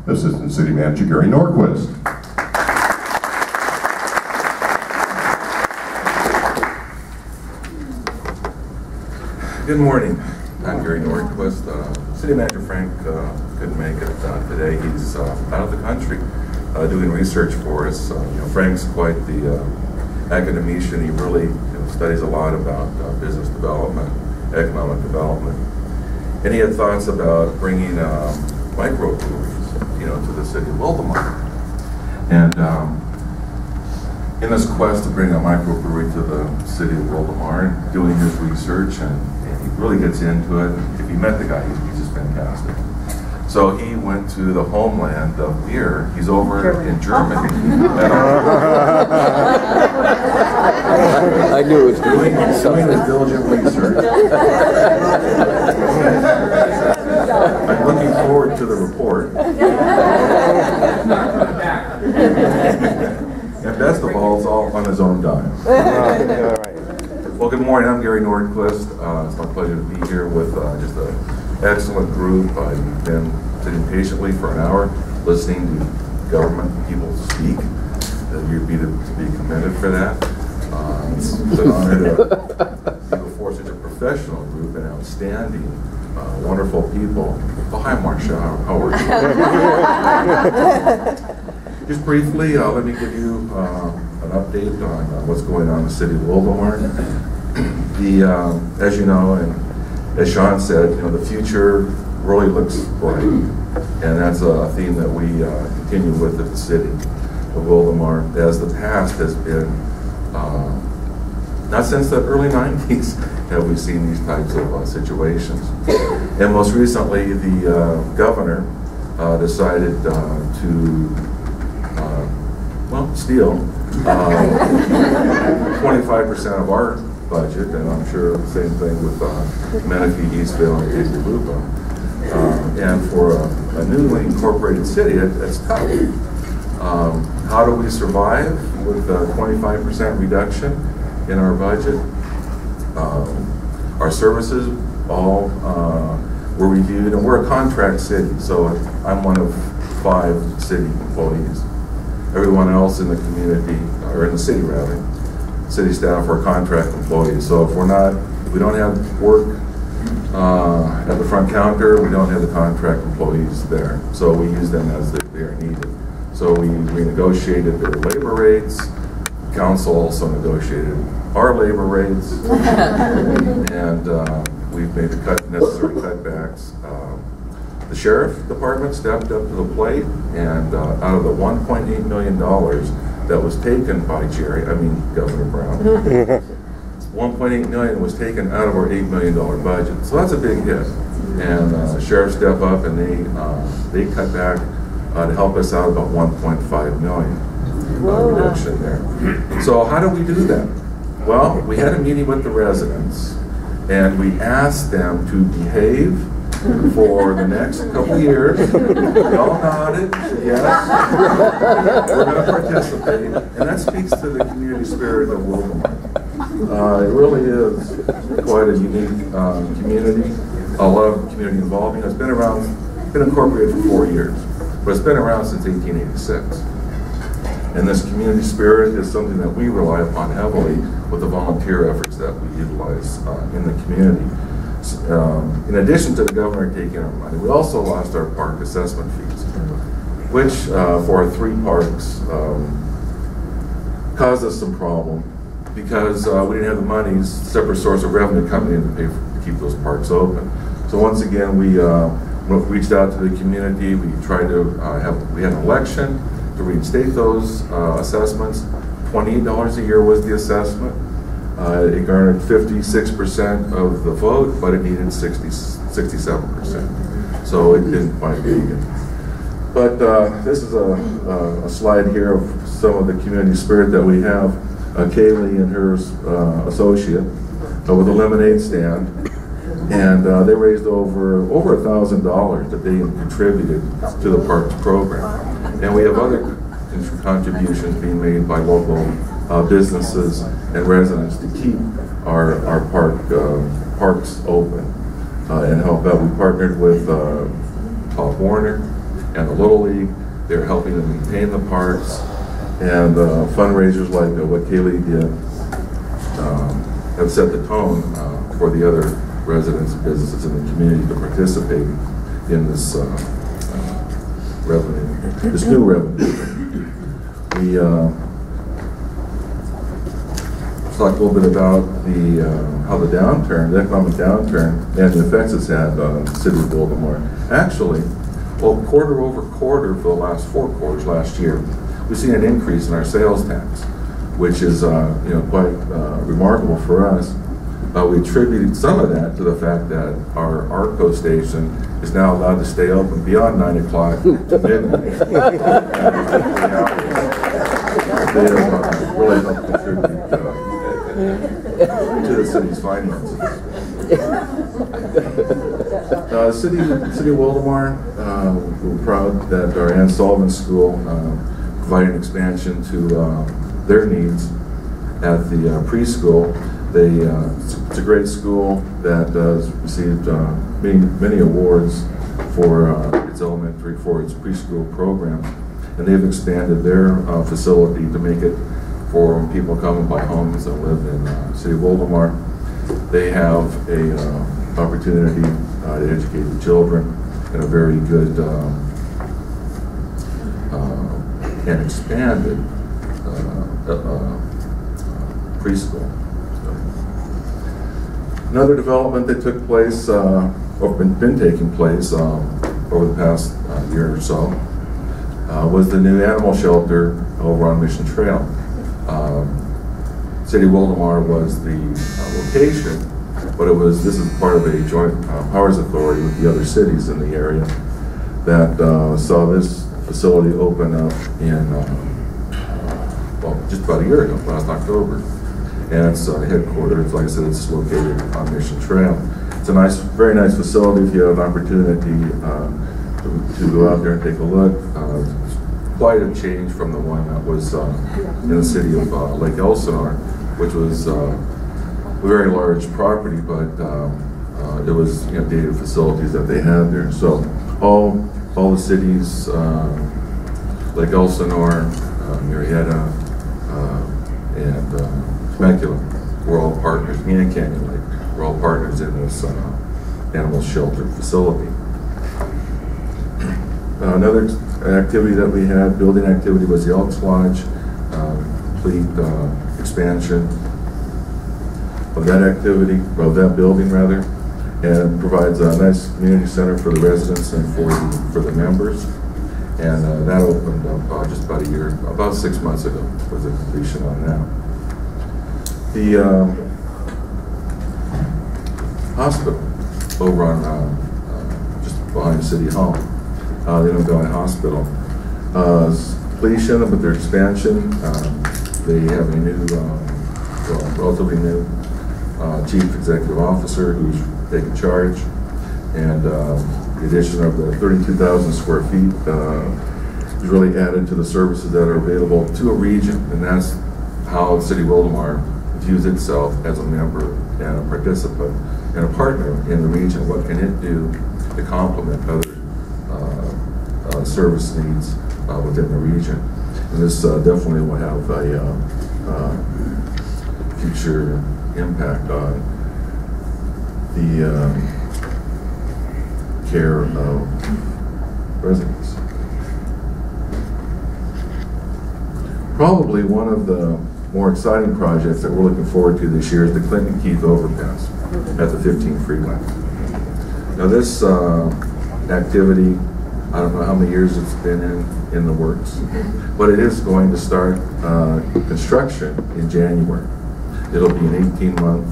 Assistant City Manager Gary Nordquist. Good morning. I'm Gary Nordquist. City Manager Frank couldn't make it today. He's out of the country doing research for us. Frank's quite the academician. He really studies a lot about business development, economic development, and he had thoughts about bringing microbreweries, to the city of Wildomar. And in this quest to bring a microbrewery to the city of Wildomar, doing his research, and he really gets into it. If you met the guy, he's just fantastic. So he went to the homeland of beer. He's over in Germany. I knew it was doing his diligent research. I'm looking forward to the report. And best of all, it's all on his own dime. Well, good morning. I'm Gary Nordquist. It's my pleasure to be here with just an excellent group. I've been sitting patiently for an hour, listening to government people speak. You'd be to be commended for that. It's an honor to be before such a professional group and outstanding, wonderful people. Oh, hi, Marcia. How are you? Just briefly, let me give you an update on what's going on in the city of Wildomar. As you know, and as Sean said, the future really looks bright, and that's a theme that we continue with at the city of Wildomar, as the past has been, not since the early 90s have we seen these types of situations. And most recently, the governor decided to steal 25% of our budget, and I'm sure the same thing with Menifee, Eastville, and Lupa. And for a newly incorporated city, it's tough. How do we survive with a 25% reduction in our budget? Our services all were reviewed, and we're a contract city, so I'm one of 5 city employees. Everyone else in the community, or in the city rather, city staff are contract employees. So if we don't have work at the front counter, we don't have the contract employees there. So we use them as they are needed. So we negotiated their labor rates. Council also negotiated our labor rates, and we've made the necessary cutbacks. The sheriff department stepped up to the plate, and out of the $1.8 million that was taken by Governor Brown, 1.8 million was taken out of our $8 million budget. So that's a big hit. And the sheriff stepped up, and they cut back to help us out about 1.5 million reduction there. So how do we do that? Well, we had a meeting with the residents, and we asked them to behave for the next couple of years. They all nodded, said yes, we're going to participate, and that speaks to the community spirit of Wildomar. It really is quite a unique community, a lot of community involvement. It's been around, been incorporated for 4 years, but it's been around since 1886. And this community spirit is something that we rely upon heavily with the volunteer efforts that we utilize in the community. In addition to the governor taking our money, we also lost our park assessment fees, which for our 3 parks caused us some problem because we didn't have the money, separate source of revenue coming in to pay to keep those parks open. So once again, we reached out to the community. We tried to we had an election to reinstate those assessments. $28 a year was the assessment. It garnered 56% of the vote, but it needed 67%. So it didn't quite make it. But this is a slide here of some of the community spirit that we have. Kaylee and her associate with a lemonade stand, and they raised over $1,000 that they contributed to the parks program. And we have other contributions being made by local businesses and residents to keep our parks open and help out. We partnered with Pop Warner and the Little League. They're helping to maintain the parks, and fundraisers like what Kaylee did have set the tone for the other residents and businesses in the community to participate in this revenue, this new revenue. We talked a little bit about how the economic downturn, and the effects it's had on the city of Wildomar. Actually, well, quarter over quarter for the last 4 quarters last year, we've seen an increase in our sales tax, which is quite remarkable for us. We attributed some of that to the fact that our ARCO station is now allowed to stay open beyond 9 o'clock to midnight. They have really helped contribute to the city's finances. City of Wildomar, we're proud that our Ann Sullivan School provided expansion to their needs at the preschool. It's a great school that has received many awards for its elementary, for its preschool program, and they've expanded their facility to make it for when people come and buy homes and live in the city of Wildomar. They have a opportunity to educate the children in a very good and expanded preschool. Another development that took place, or been taking place over the past year or so, was the new animal shelter over on Mission Trail. City of Wildomar was the location, but this is part of a joint powers authority with the other cities in the area that saw this facility open up in, just about a year ago, last October. And it's headquartered, like I said, it's located on Mission Trail. It's a very nice facility if you have an opportunity to go out there and take a look. It's quite a change from the one that was in the city of Lake Elsinore, which was a very large property, but it was dated facilities that they had there. So all the cities, Lake Elsinore, Marietta, and Temecula, we're all partners. And Canyon Lake, we're all partners in this animal shelter facility. Another activity that we had, building activity, was the Elks Lodge, complete expansion of that activity, of that building rather, and provides a nice community center for the residents and for the members. And that opened up just about 6 months ago was the completion on that. The hospital over on just behind City Hall, the Illinois Hospital, completion of their expansion. They have a new, relatively new chief executive officer who's taken charge, and the addition of the 32,000 square feet is really added to the services that are available to a region, and that's how the City of Wildomar views itself as a member and a participant and a partner in the region. What can it do to complement other service needs within the region? And this definitely will have a future impact on the care of residents. Probably one of the more exciting projects that we're looking forward to this year is the Clinton Keith overpass at the 15 freeway. Now this activity, I don't know how many years it's been in the works, but it is going to start construction in January. It'll be an 18-month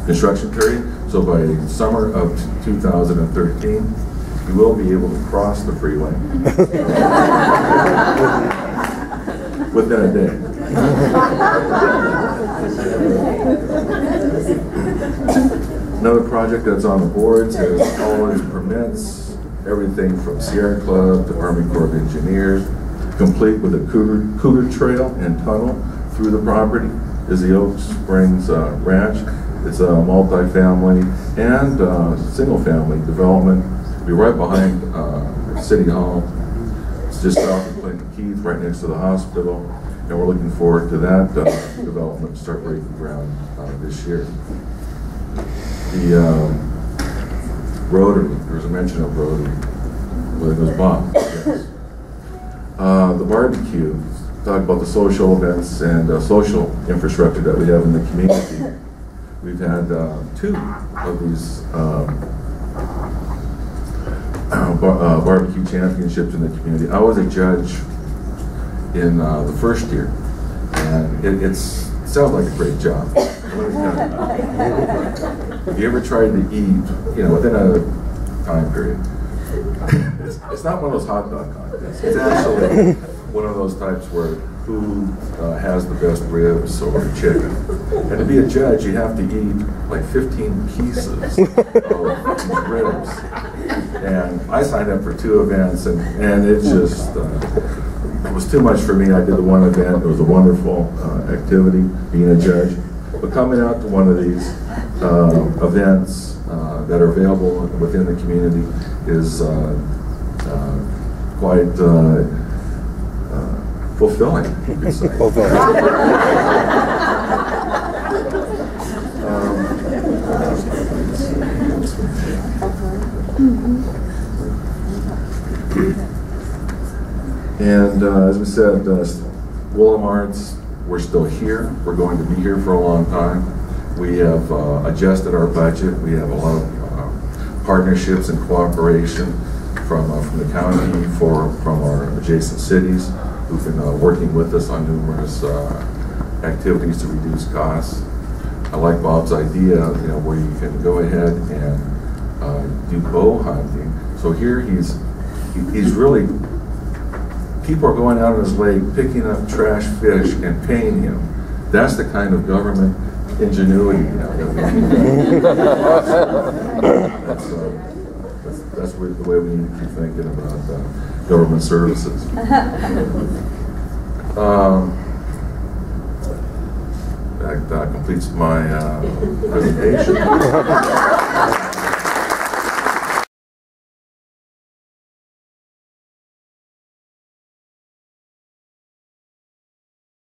construction period, so by summer of 2013, you will be able to cross the freeway within a day. Another project that's on the boards has all its permits, everything from Sierra Club to Army Corps of Engineers, complete with a cougar trail and tunnel through the property is the Oak Springs Ranch. It's a multi-family and single-family development be right behind City Hall. It's just south of Clinton Keith, right next to the hospital, and we're looking forward to that development to start breaking ground this year. The Rotary, there was a mention of Rotary. Well, it was Bob. Yes. The barbecue, talk about the social events and social infrastructure that we have in the community. We've had 2 of these barbecue championships in the community. I was a judge in the first year, and it sounds like a great job. If you ever tried to eat, within a time period, it's not one of those hot dog contests. It's actually one of those types where who has the best ribs or chicken. And to be a judge, you have to eat like 15 pieces of ribs. And I signed up for 2 events, and it just it was too much for me. I did the one event. It was a wonderful activity, being a judge. But coming out to one of these events that are available within the community is quite fulfilling, you could say. And as we said, Wildomar's, we're still here. We're going to be here for a long time. We have adjusted our budget. We have a lot of partnerships and cooperation from the county, from our adjacent cities, who've been working with us on numerous activities to reduce costs. I like Bob's idea, where you can go ahead and do bow hunting. So here he's really, people are going out of his lake, picking up trash fish and paying him. That's the kind of government ingenuity that we need. That's the way we need to keep thinking about government services. That completes my presentation.